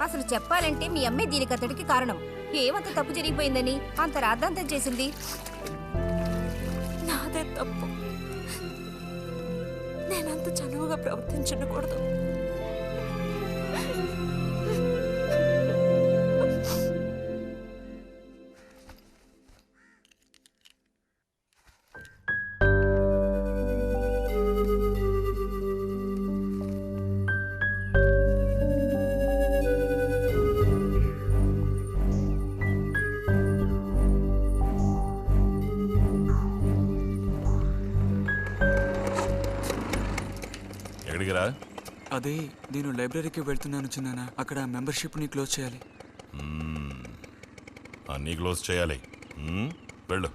అసలు చెప్పాలంటే మీ అమ్మే దీనికంతటికి కారణం. ఏమంత తప్పు జరిగిపోయిందని అంత రాద్ధాంతం చేసింది? నాదే తప్పు. నేనంత చనువుగా ప్రవర్తించకూడదు. ఎక్కడికిరా? అదే నేను లైబ్రరీకి వెళ్తున్నాను చిన్నానా. అక్కడ మెంబర్షిప్ని క్లోజ్ చేయాలి. అన్నీ క్లోజ్ చేయాలి. వెళ్ళు.